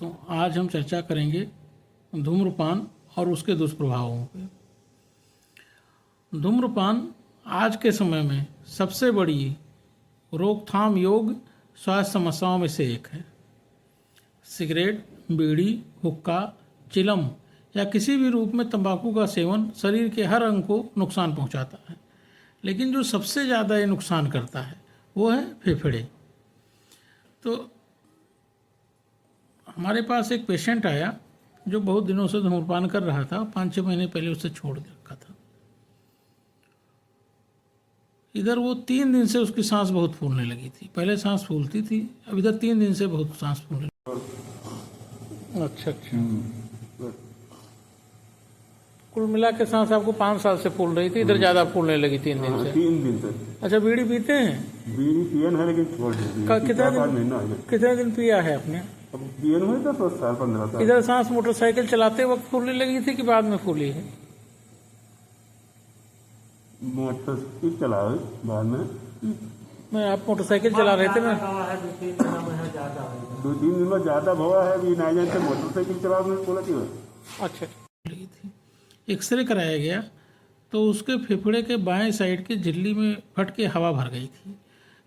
दोस्तों, आज हम चर्चा करेंगे धूम्रपान और उसके दुष्प्रभावों पे। धूम्रपान आज के समय में सबसे बड़ी रोकथाम योग्य स्वास्थ्य समस्याओं में से एक है। सिगरेट, बीड़ी, हुक्का, चिलम या किसी भी रूप में तंबाकू का सेवन शरीर के हर अंग को नुकसान पहुंचाता है, लेकिन जो सबसे ज़्यादा ये नुकसान करता है वो है फेफड़े। तो हमारे पास एक पेशेंट आया जो बहुत दिनों से धूम्रपान कर रहा था। 5-6 महीने पहले उससे छोड़ रखा था। इधर वो 3 दिन से उसकी सांस बहुत फूलने लगी थी। पहले सांस फूलती थी, अब इधर 3 दिन से बहुत सांस फूलने लगी। अच्छा। कुल मिला के सांस आपको 5 साल से फूल रही थी, इधर ज्यादा फूलने लगी 3 दिन से। 3 दिन से। अच्छा, बीड़ी पीते हैं? बीड़ी पियन है लेकिन छोड़ दी। कितने दिन पिया है आपने? अब पियन हुई तो 10 साल 15 साल। इधर सांस मोटरसाइकिल चलाते वक्त फूलने लगी थी कि बाद में फूली है? मोटरसाइकिल चलाए बाद में। मैं आप मोटरसाइकिल चला रहे थे ना? 2-3 दिन में ज्यादा भवा है अभी ना जाए मोटरसाइकिल चला में बोला क्यों। अच्छा, लगी थी। एक्सरे कराया गया तो उसके फेफड़े के बाएं साइड की झिल्ली में फट के हवा भर गई थी,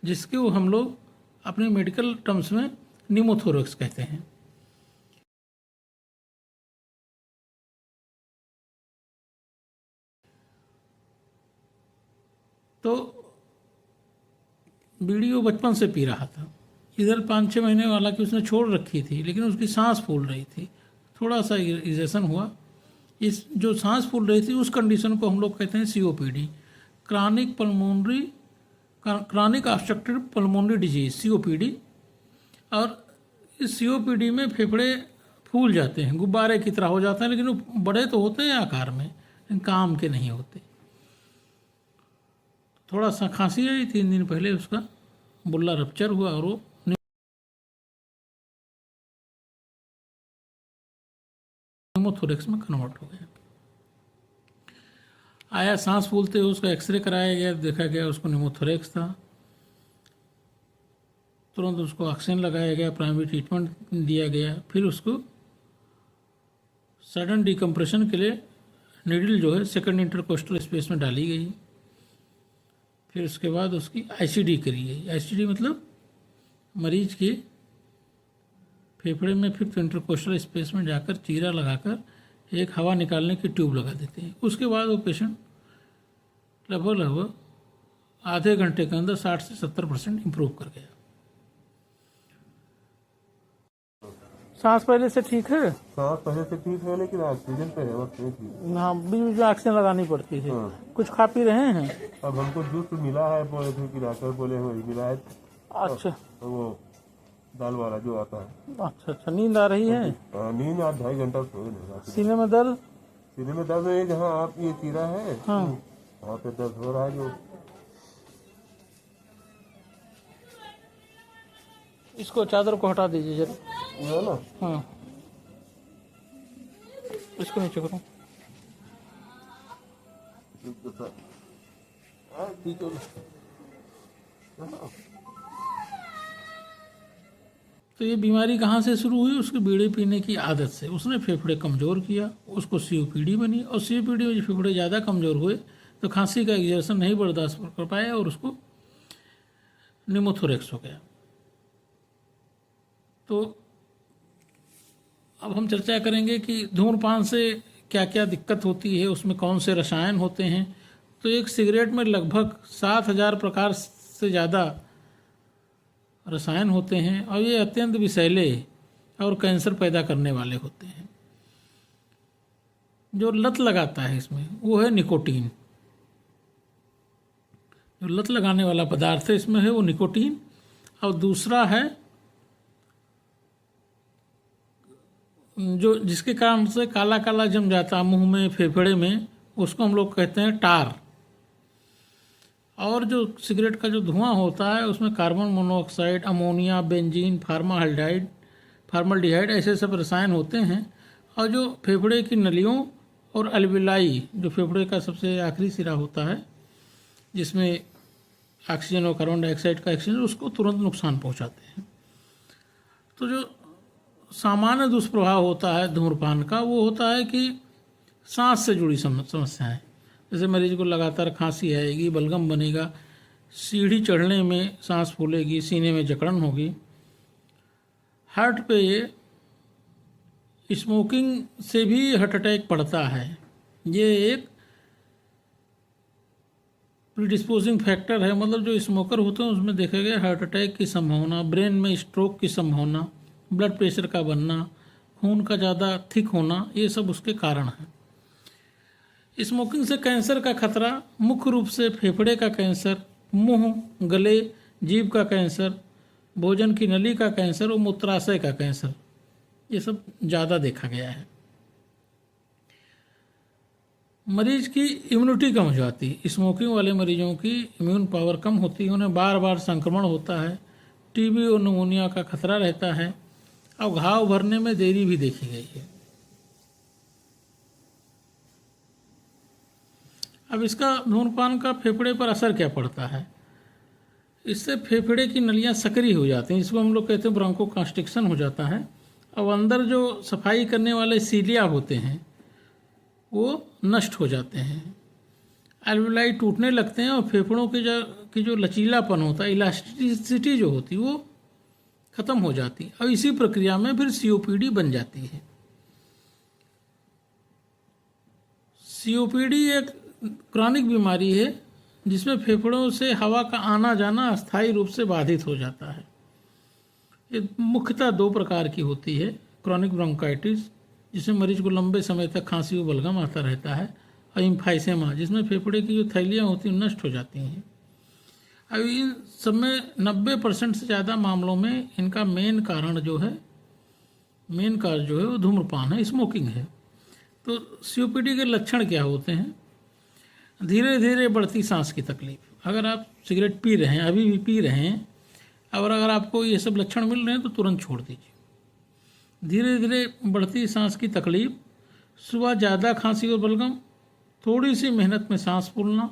जिसके वो हम लोग अपने मेडिकल टर्म्स में निमोथोरैक्स कहते हैं। तो बीड़ी वो बचपन से पी रहा था। इधर 5-6 महीने वाला कि उसने छोड़ रखी थी, लेकिन उसकी सांस फूल रही थी। थोड़ा सा इरिटेशन हुआ। इस जो सांस फूल रही थी उस कंडीशन को हम लोग कहते हैं COPD, chronic obstructive pulmonary disease, COPD। और इस COPD में फेफड़े फूल जाते हैं, गुब्बारे की तरह हो जाते हैं, लेकिन वो बड़े तो होते हैं आकार में, लेकिन काम के नहीं होते। थोड़ा सा खांसी आई 3 दिन पहले, उसका बुल्ला रप्चर हुआ और वो निमोथोरैक्स में कन्वर्ट हो गया। आया सांस फूलते हुए, उसका एक्सरे कराया गया, देखा गया उसको निमोथोरैक्स था। तुरंत उसको ऑक्सीजन लगाया गया, प्राइमरी ट्रीटमेंट दिया गया। फिर उसको सडन डिकम्प्रेशन के लिए नीडल जो है सेकंड इंटरकोस्टल स्पेस में डाली गई। फिर उसके बाद उसकी ICD करी गई। ICD मतलब मरीज के फेफड़े में 5th इंटरकोस्टल स्पेस में जाकर चीरा लगाकर एक हवा निकालने की ट्यूब लगा देते हैं। उसके बाद वो पेशेंट लगभग आधे घंटे के अंदर 60 से 70% इम्प्रूव कर गया। सांस पहले से ठीक है? सांस पहले से ठीक है लेकिन ऑक्सीजन पे है वक्त ठीक। हाँ, बीच बीच में ऑक्सीजन लगानी पड़ती है। कुछ खा पी रहे हैं? अब हमको जूस मिला है, बोले थे कि डॉक्टर बोले हो मिला है। अच्छा, तो वो दाल वाला जो आता है। अच्छा। नींद आ रही है? नींद 2.5 घंटा सोए नहीं। सीने में दर्द? सीने में दर्द है, जहाँ आप ये चीरा है हाँ, वहाँ पे दर्द हो रहा है। जो इसको चादर को हटा दीजिए जरा। है ना, हाँ, इसको नीचे करो। ठीक है। तो ये बीमारी कहाँ से शुरू हुई? उसकी बीड़ी पीने की आदत से। उसने फेफड़े कमज़ोर किया, उसको COPD बनी, और COPD में जब फेफड़े ज़्यादा कमज़ोर हुए तो खांसी का एक्सर्शन नहीं बर्दाश्त कर पाया और उसको निमोथोरैक्स हो गया। तो अब हम चर्चा करेंगे कि धूम्रपान से क्या क्या दिक्कत होती है, उसमें कौन से रसायन होते हैं। तो एक सिगरेट में लगभग 7,000 प्रकार से ज़्यादा रसायन होते हैं और ये अत्यंत विषैले और कैंसर पैदा करने वाले होते हैं। जो लत लगाता है इसमें वो है निकोटीन। जो लत लगाने वाला पदार्थ है इसमें है वो निकोटीन। और दूसरा है जो जिसके कारण से काला काला जम जाता है मुंह में, फेफड़े में, उसको हम लोग कहते हैं टार। और जो सिगरेट का जो धुआं होता है उसमें carbon monoxide, ammonia, benzene, formaldehyde ऐसे सब रसायन होते हैं। और जो फेफड़े की नलियों और अल्विलाई, जो फेफड़े का सबसे आखिरी सिरा होता है जिसमें ऑक्सीजन और कार्बन डाइऑक्साइड का एक्सचेंज, उसको तुरंत नुकसान पहुंचाते हैं। तो जो सामान्य दुष्प्रभाव होता है धूम्रपान का, वो होता है कि सांस से जुड़ी समस्याएं, जैसे मरीज को लगातार खांसी आएगी, बलगम बनेगा, सीढ़ी चढ़ने में सांस फूलेगी, सीने में जकड़न होगी। हार्ट पे ये स्मोकिंग से भी हार्ट अटैक पड़ता है। ये एक प्रीडिस्पोजिंग फैक्टर है, मतलब जो स्मोकर होते हैं उसमें देखा गया हार्ट अटैक की संभावना, ब्रेन में स्ट्रोक की संभावना, ब्लड प्रेशर का बनना, खून का ज़्यादा थिक होना, ये सब उसके कारण हैं। स्मोकिंग से कैंसर का खतरा मुख्य रूप से फेफड़े का कैंसर, मुंह, गले, जीभ का कैंसर, भोजन की नली का कैंसर और मूत्राशय का कैंसर, ये सब ज़्यादा देखा गया है। मरीज की इम्यूनिटी कम हो जाती, स्मोकिंग वाले मरीजों की इम्यून पावर कम होती है, उन्हें बार बार संक्रमण होता है, टीबी और निमोनिया का खतरा रहता है और घाव भरने में देरी भी देखी गई है। अब इसका धूम्रपान का फेफड़े पर असर क्या पड़ता है? इससे फेफड़े की नलियां सक्रिय हो जाती हैं, इसको हम लोग कहते हैं ब्रोंकोकंस्ट्रिक्शन हो जाता है। अब अंदर जो सफाई करने वाले सीलिया होते हैं वो नष्ट हो जाते हैं, एल्वेलाई टूटने लगते हैं और फेफड़ों की जो लचीलापन होता है, इलास्टिसिटी जो होती है वो खत्म हो जाती है और इसी प्रक्रिया में फिर सीओपीडी बन जाती है। सीओपीडी एक क्रॉनिक बीमारी है जिसमें फेफड़ों से हवा का आना जाना अस्थायी रूप से बाधित हो जाता है। ये मुख्यतः दो प्रकार की होती है, क्रॉनिक ब्रोंकाइटिस जिसमें मरीज को लंबे समय तक खांसी व बलगम आता रहता है, और इम्फाइसेमा जिसमें फेफड़े की जो थैलियाँ होती हैं नष्ट हो जाती हैं। अब इन सब में 90% से ज़्यादा मामलों में इनका मेन कारण जो है वो धूम्रपान है, स्मोकिंग है। तो सीओपीडी के लक्षण क्या होते हैं? धीरे धीरे बढ़ती सांस की तकलीफ। अगर आप सिगरेट पी रहे हैं, अभी भी पी रहे हैं, और अगर आपको ये सब लक्षण मिल रहे हैं तो तुरंत छोड़ दीजिए। धीरे धीरे बढ़ती सांस की तकलीफ, सुबह ज़्यादा खांसी और बलगम, थोड़ी सी मेहनत में सांस फूलना,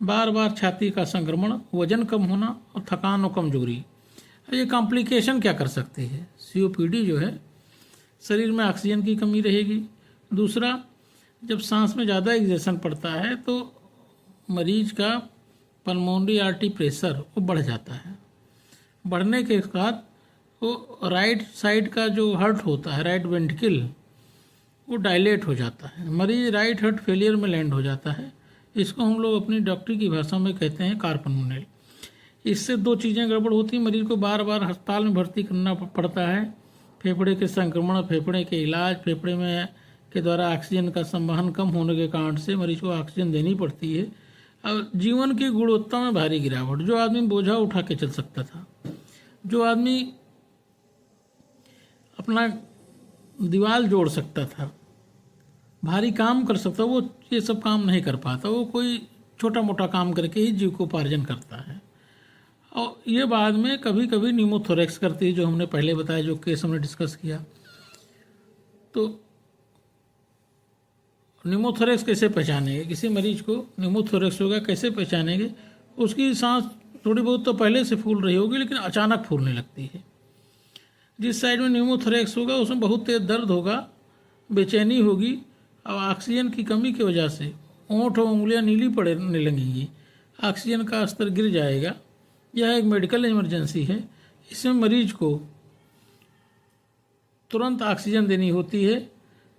बार बार छाती का संक्रमण, वजन कम होना और थकान और कमजोरी। ये कॉम्प्लिकेशन क्या कर सकती है? सीओपीडी जो है, शरीर में ऑक्सीजन की कमी रहेगी। दूसरा, जब सांस में ज़्यादा एक्सेशन पड़ता है तो मरीज का पल्मोनरी आर्टरी प्रेशर वो बढ़ जाता है। बढ़ने के बाद वो राइट साइड का जो हार्ट होता है, राइट वेंट्रिकल, वो डायलेट हो जाता है, मरीज राइट हार्ट फेलियर में लैंड हो जाता है। इसको हम लोग अपनी डॉक्टरी की भाषा में कहते हैं कार्पल्मोनल। इससे दो चीज़ें गड़बड़ होती हैं, मरीज को बार बार अस्पताल में भर्ती करना पड़ता है। फेफड़े के संक्रमण, फेफड़े के इलाज, फेफड़े में के द्वारा ऑक्सीजन का संवहन कम होने के कारण से मरीज को ऑक्सीजन देनी पड़ती है। अब जीवन की गुणवत्ता में भारी गिरावट। जो आदमी बोझा उठा के चल सकता था, जो आदमी अपना दीवार जोड़ सकता था, भारी काम कर सकता, वो ये सब काम नहीं कर पाता। वो कोई छोटा मोटा काम करके ही जीविकोपार्जन करता है। और ये बाद में कभी कभी न्यूमोथोरेक्स करती है, जो हमने पहले बताया, जो केस हमने डिस्कस किया। तो न्यूमोथोरेक्स कैसे पहचानेंगे? किसी मरीज को न्यूमोथोरेक्स होगा कैसे पहचानेंगे? उसकी सांस थोड़ी बहुत तो पहले से फूल रही होगी, लेकिन अचानक फूलने लगती है। जिस साइड में न्यूमोथोरेक्स होगा उसमें बहुत तेज दर्द होगा, बेचैनी होगी, और ऑक्सीजन की कमी की वजह से होंठ और उंगलियां नीली पड़ने लगेंगी, ऑक्सीजन का स्तर गिर जाएगा। यह एक मेडिकल इमरजेंसी है। इसमें मरीज को तुरंत ऑक्सीजन देनी होती है।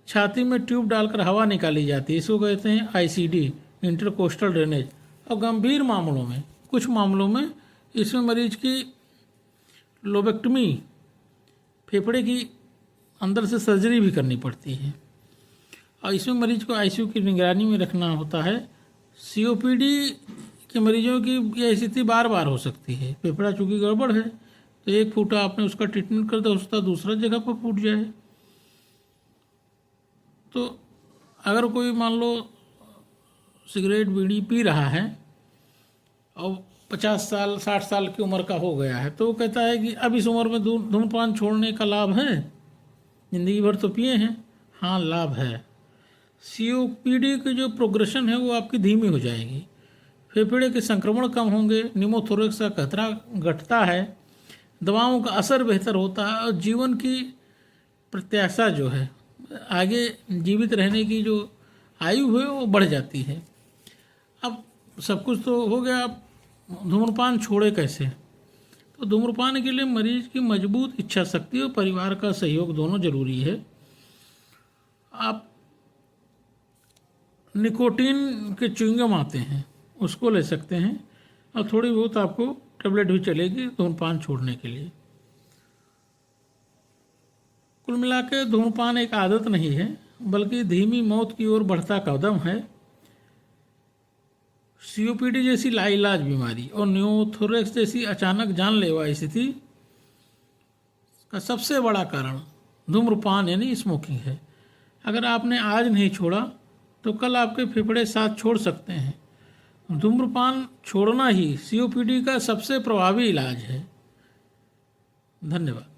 छाती में ट्यूब डालकर हवा निकाली जाती है, इसको कहते हैं आईसीडी, इंटरकोस्टल ड्रेनेज। और गंभीर मामलों में, कुछ मामलों में इसमें मरीज की लोबेक्टमी, फेफड़े की अंदर से सर्जरी भी करनी पड़ती है, और इसमें मरीज को आईसीयू की निगरानी में रखना होता है। सीओपीडी के मरीजों की यह स्थिति बार बार हो सकती है। फेफड़ा चूँकि गड़बड़ है तो एक फूटा आपने उसका ट्रीटमेंट कर दिया, उसका दूसरा जगह पर फूट जाए। तो अगर कोई मान लो सिगरेट बीड़ी पी रहा है और 50 साल 60 साल की उम्र का हो गया है, तो वो कहता है कि अब इस उम्र में धूम्रपान छोड़ने का लाभ है, ज़िंदगी भर तो पिए हैं। हाँ, लाभ है। सीओपीडी की जो प्रोग्रेशन है वो आपकी धीमी हो जाएगी, फेफड़े के संक्रमण कम होंगे, न्यूमोथोरेक्स का खतरा घटता है, दवाओं का असर बेहतर होता है, और जीवन की प्रत्याशा जो है, आगे जीवित रहने की जो आयु है वो बढ़ जाती है। अब सब कुछ तो हो गया, अब धूम्रपान छोड़े कैसे? तो धूम्रपान के लिए मरीज की मजबूत इच्छा शक्ति और परिवार का सहयोग दोनों जरूरी है। आप निकोटीन के च्युइंगम आते हैं, उसको ले सकते हैं, और थोड़ी बहुत आपको टेबलेट भी चलेगी धूम्रपान छोड़ने के लिए। कुल मिला के धूम्रपान एक आदत नहीं है, बल्कि धीमी मौत की ओर बढ़ता कदम है। सीओपीडी जैसी लाइलाज बीमारी और न्यूमोथोरेक्स जैसी अचानक जानलेवा स्थिति का सबसे बड़ा कारण धूम्रपान यानी स्मोकिंग है। अगर आपने आज नहीं छोड़ा तो कल आपके फेफड़े साथ छोड़ सकते हैं। धूम्रपान छोड़ना ही सीओपीडी का सबसे प्रभावी इलाज है। धन्यवाद।